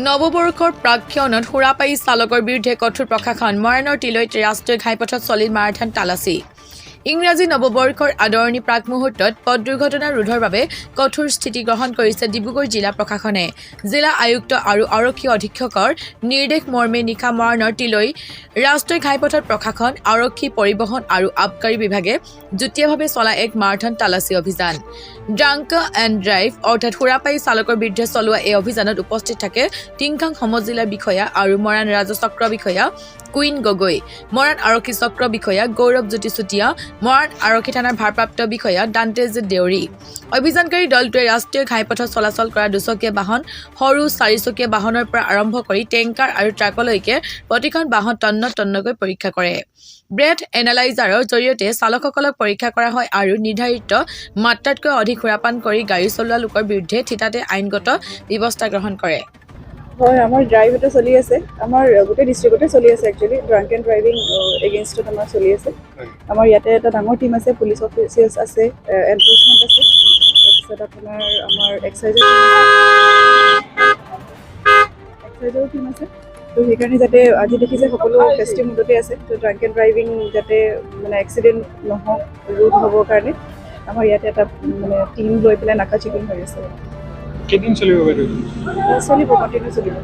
নৱবৰ্ষৰ প্ৰাক্ষণত সুৰাপায়ী চালকৰ বিৰুদ্ধে কঠোৰ প্ৰশাসন মৰাণৰ তিলৈত ৰাষ্ট্ৰীয় ঘাইপথত চলিল মাৰাথান তালাচী ইংৰাজী নৱবৰ্ষৰ আদৰণি প্ৰাক মুহূৰ্তত পথ দুৰ্ঘটনা ৰোধৰ বাবে কঠোৰ স্থিতি গ্ৰহণ কৰিছে ডিব্ৰুগড় জিলা প্ৰশাসনে জিলা আয়ুক্ত আৰু আৰক্ষী অধীক্ষকৰ নিৰ্দেশ মৰ্মে নিশা মৰাণৰ তিলৈ ৰাষ্ট্ৰীয় ঘাইপথত প্ৰশাসন আৰক্ষী পৰিবহণ আৰু আবকাৰী বিভাগে যুটীয়াভাৱে চলা এক মাৰাথান তালাচী অভিযান ড্ৰাংক এণ্ড ড্ৰাইভ অৰ্থাৎ সুৰাপায়ী চালকৰ বিৰুদ্ধে চলোৱা এই অভিযানত উপস্থিত থাকে টিংখাং সমজিলা বিষয়া আৰু মৰাণ ৰাজচক্ৰ বিষয়া কুইন গগৈ মৰাণ আৰক্ষী চক্ৰ বিষয়া গৌৰৱ জ্যোতি চুতীয়া মৰাণ আৰক্ষী থানাৰ ভাৰপ্ৰাপ্ত বিষয়া দান্তেজ দেউৰী অভিযানকাৰী দলটোৱে ৰাষ্ট্ৰীয় ঘাইপথত চলাচল কৰা দুচকীয়া বাহন সৰু চাৰিচকীয়া বাহনৰ পৰা আৰম্ভ কৰি টেংকাৰ আৰু ট্ৰাকলৈকে প্ৰতিখন বাহন তন্নকৈ পৰীক্ষা কৰে ব্ৰেথ এনালাইজাৰৰ জৰিয়তে চালকসকলক পৰীক্ষা কৰা হয় আৰু নিৰ্ধাৰিত মাত্ৰাতকৈ অধিক সুৰাপান কৰি গাড়ী চলোৱা লোকৰ বিৰুদ্ধে থিতাতে আইনগত ব্যৱস্থা গ্ৰহণ কৰে হয় আমাৰ ড্ৰাইভ এটা চলি আছে আমাৰ গোটেই ডিষ্ট্ৰিক্টতে চলি আছে একচুৱেলি ড্ৰাংক এণ্ড ড্ৰাইভিং এগেইনষ্টত আমাৰ চলি আছে আমাৰ ইয়াতে এটা ডাঙৰ টীম আছে পুলিচ অফিচিয়েলছ আছে এনফৰ্চমেণ্ট আছে তাৰপিছত আপোনাৰ আমাৰ এক্সাইজৰ টীম আছে তো সেইকাৰণে যাতে আজি দেখিছে সকলো ফেষ্টিভ মুডতে আছে তো ড্ৰাংক এণ্ড ড্ৰাইভিং যাতে মানে এক্সিডেণ্ট নহওক ৰোধ হ'বৰ কাৰণে আমাৰ ইয়াতে এটা মানে টীম লৈ পেলাই নাকা চেকিং হৈ আছে কেইদিন চলিব চলিব কণ্টিনিউ চলিব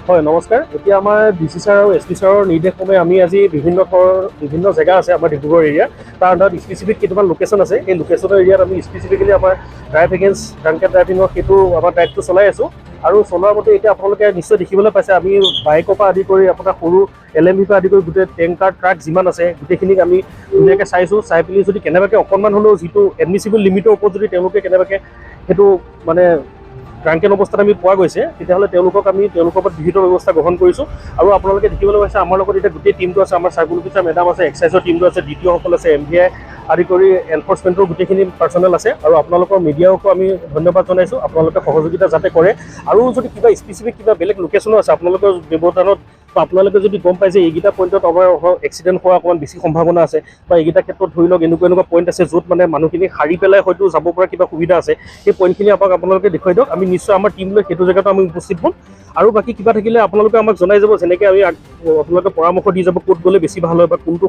হয় নমস্কাৰ এতিয়া আমাৰ ডিচি ছাৰ আৰু এছ পি ছাৰৰ নিৰ্দেশক্ৰমে আমি আজি বিভিন্ন জেগা আছে আমাৰ ডিব্ৰুগড় এৰিয়া তাৰ আণ্ডাৰত স্পেচিফিক কেইটামান লোকেশ্যন আছে সেই লোকেশ্যনৰ এৰিয়াত আমি স্পেচিফিকেলি আমাৰ ড্ৰাইভ এগেইনষ্ট ড্ৰাংক এণ্ড ড্ৰাইভিঙৰ সেইটো আমাৰ ড্ৰাইভটো চলাই আছোঁ আৰু চলোৱাৰ মতে এতিয়া আপোনালোকে নিশ্চয় দেখিবলৈ পাইছে আমি বাইকৰ পৰা আদি কৰি আপোনাৰ সৰু LMV পৰা আদি কৰি গোটেই টেংকাৰ ট্ৰাক যিমান আছে গোটেইখিনিক আমি ধুনীয়াকৈ চাইছোঁ চাই পেলি যদি কেনেবাকৈ অকণমান হ'লেও যিটো এডমিচিবল লিমিটৰ ওপৰত যদি তেওঁলোকে কেনেবাকৈ সেইটো মানে ড্ৰাংকেন অৱস্থাত আমি পোৱা গৈছে তেতিয়াহ'লে তেওঁলোকৰ ওপৰত বিহিত ব্যৱস্থা গ্ৰহণ কৰিছোঁ আৰু আপোনালোকে দেখিবলৈ পাইছে আমাৰ লগত এতিয়া গোটেই টীমটো আছে আমাৰ চাৰ্কুল অফিচাৰ মেডাম আছে এক্সাইজৰ টীমটো আছে DTOসকল আছে MVI আদি কৰি এনফৰ্চমেণ্টৰ গোটেইখিনি পাৰ্চনেল আছে আৰু আপোনালোকৰ মিডিয়াকো আমি ধন্যবাদ জনাইছোঁ আপোনালোকে সহযোগিতা যাতে কৰে আৰু যদি কিবা স্পেচিফিক কিবা বেলেগ লোকেশ্যনো আছে আপোনালোকৰ ব্যৱধানত আপোনালোকে যদি গম পাই যে এইকেইটা পইণ্টত আমাৰ এক্সিডেণ্ট হোৱাৰ অকণমান বেছি সম্ভাৱনা আছে বা এইকেইটা ক্ষেত্ৰত ধৰি লওক এনেকুৱা পইণ্ট আছে য'ত মানে মানুহখিনি সাৰি পেলাই হয়তো যাব পৰা কিবা সুবিধা আছে সেই পইণ্টখিনি আপোনালোকে দেখুৱাই দিয়ক আমি নিশ্চয় আমাৰ টীম লৈ সেইটো জেগাতো আমি উপস্থিত হ'ম আৰু বাকী কিবা থাকিলে আপোনালোকে আমাক জনাই যাব যেনেকৈ আমি আপোনালোকে পৰামৰ্শ দি যাব ক'ত গ'লে বেছি ভাল হয় বা কোনটো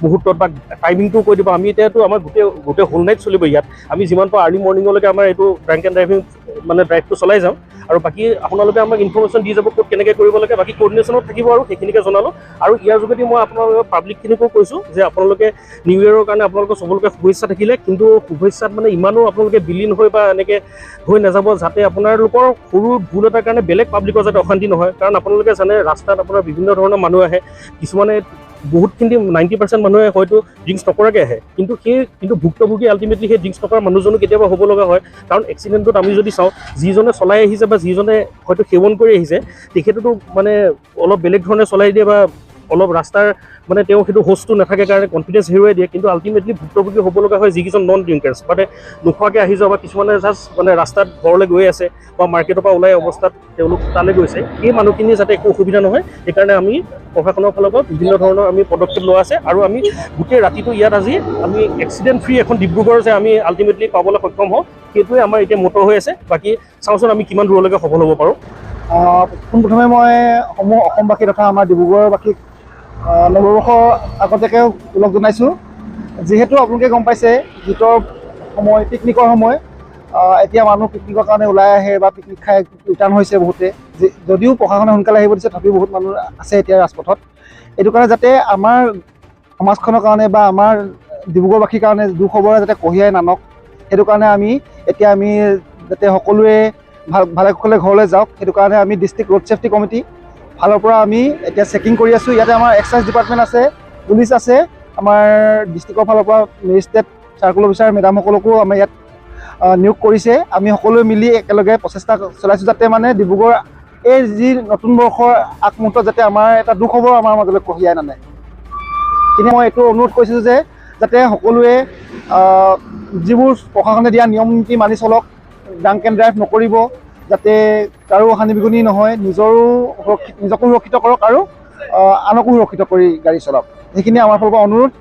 মুহূৰ্তত বা টাইমিংটো কৈ দিব আমি এতিয়াতো আমাৰ গোটেই হোল নাইট চলিব ইয়াত আমি যিমান পাৰোঁ আৰ্লি মৰ্ণিঙলৈকে আমাৰ এইটো ড্ৰাংক এণ্ড ড্ৰাইভিং মানে ড্ৰাইভটো চলাই যাম আৰু বাকী আপোনালোকে আমাক ইনফৰ্মেশ্যন দি যাব ক'ত কেনেকৈ কৰিব লাগে বাকী কোৰ্ডিনেশ্যনত থাকিব আৰু সেইখিনিকে জনালোঁ আৰু ইয়াৰ যোগেদি মই আপোনালোকৰ পাব্লিকখিনিকো কৈছোঁ যে আপোনালোকে নিউ ইয়েৰৰ কাৰণে আপোনালোকৰ চবলৈকে শুভেচ্ছা থাকিলে কিন্তু শুভেচ্ছাত মানে ইমানো আপোনালোকে বিলীন হৈ বা এনেকৈ হৈ নাযাব যাতে আপোনালোকৰ সৰু ভুল এটাৰ কাৰণে বেলেগ পাব্লিকৰ যাতে অশান্তি নহয় কাৰণ আপোনালোকে জানে ৰাস্তাত আপোনাৰ বিভিন্ন ধৰণৰ মানুহ আহে কিছুমানে বহুতখিনি 90% মানুহে হয়তো ড্ৰিংকছ নকৰাকৈ আহে কিন্তু ভুক্তভোগী আল্টিমেটলি সেই ড্ৰিংকছ নকৰা মানুহজনো কেতিয়াবা হ'ব লগা হয় কাৰণ এক্সিডেণ্টত আমি যদি চাওঁ যিজনে চলাই আহিছে বা যিজনে হয়তো সেৱন কৰি আহিছে তেখেতেতো মানে অলপ বেলেগ ধৰণে চলাই দিয়ে বা অলপ ৰাস্তাৰ মানে তেওঁ সেইটো হোষ্টটো নাথাকে কাৰণে কনফিডেঞ্চ হেৰুৱাই দিয়ে কিন্তু আল্টিমেটলি ভুক্তভোগী হ'ব লগা হয় যিকেইজন নন ড্ৰিংকাৰ্ছ মানে নোখোৱাকৈ আহি যোৱা বা কিছুমানে জাষ্ট মানে ৰাস্তাত ঘৰলৈ গৈ আছে বা মাৰ্কেটৰ পৰা ওলাই অৱস্থাত তেওঁলোক তালৈ গৈছে সেই মানুহখিনি যাতে একো অসুবিধা নহয় সেইকাৰণে আমি প্ৰশাসনৰ ফালৰ পৰা বিভিন্ন ধৰণৰ আমি পদক্ষেপ লোৱা আছে আৰু আমি গোটেই ৰাতিটো ইয়াত আজি আমি এক্সিডেণ্ট ফ্ৰী এখন ডিব্ৰুগড় যে আমি আল্টিমেটলি পাবলৈ সক্ষম হওঁ সেইটোৱে আমাৰ এতিয়া মটো হৈ আছে বাকী চাওঁচোন আমি কিমান দূৰলৈকে সফল হ'ব পাৰোঁ পোনপ্ৰথমে মই অসমবাসী তথা আমাৰ ডিব্ৰুগড়বাসীক নৱবৰ্ষৰ আগতীয়াকৈ ওলগ জনাইছোঁ যিহেতু আপোনালোকে গম পাইছে শীতৰ সময় পিকনিকৰ সময় এতিয়া মানুহ পিকনিকৰ কাৰণে ওলাই আহে বা পিকনিক খাই ৰিটাৰ্ণ হৈছে বহুতে যদিও প্ৰশাসনে সোনকালে আহিব দিছে তথাপিও বহুত মানুহ আছে এতিয়া ৰাজপথত এইটো কাৰণে যাতে আমাৰ সমাজখনৰ কাৰণে বা আমাৰ ডিব্ৰুগড়বাসীৰ কাৰণে দুখবৰে যাতে কঢ়িয়াই নানক সেইটো কাৰণে আমি যাতে সকলোৱে ভালে কুশলে ঘৰলৈ যাওক সেইটো কাৰণে আমি ডিষ্ট্ৰিক্ট ৰোড ছেফটি কমিটি ফালৰ পৰা আমি এতিয়া চেকিং কৰি আছোঁ ইয়াতে আমাৰ এক্সাইজ ডিপাৰ্টমেণ্ট আছে পুলিচ আছে আমাৰ ডিষ্ট্ৰিক্টৰ ফালৰ পৰা মেজিষ্ট্ৰেট চাৰ্কুল অফিচাৰ মেডামসকলকো আমাৰ ইয়াত নিয়োগ কৰিছে আমি সকলোৱে মিলি একেলগে প্ৰচেষ্টা চলাইছোঁ যাতে মানে ডিব্ৰুগড় এই যি নতুন বৰ্ষৰ আগমুহূৰ্তত যাতে আমাৰ এটা দুখবৰ আমাৰ মাজলৈ কঢ়িয়াই নানে কিন্তু মই এইটো অনুৰোধ কৰিছোঁ যে যাতে সকলোৱে যিবোৰ প্ৰশাসনে দিয়া নিয়ম নীতি মানি চলক, ড্ৰাংক এণ্ড ড্ৰাইভ নকৰিব, যাতে কাৰো হানি বিঘিনি নহয়, নিজকো সুৰক্ষিত কৰক আৰু আনকো সুৰক্ষিত কৰি গাড়ী চলাওক। সেইখিনি আমাৰ ফালৰ পৰা অনুৰোধ।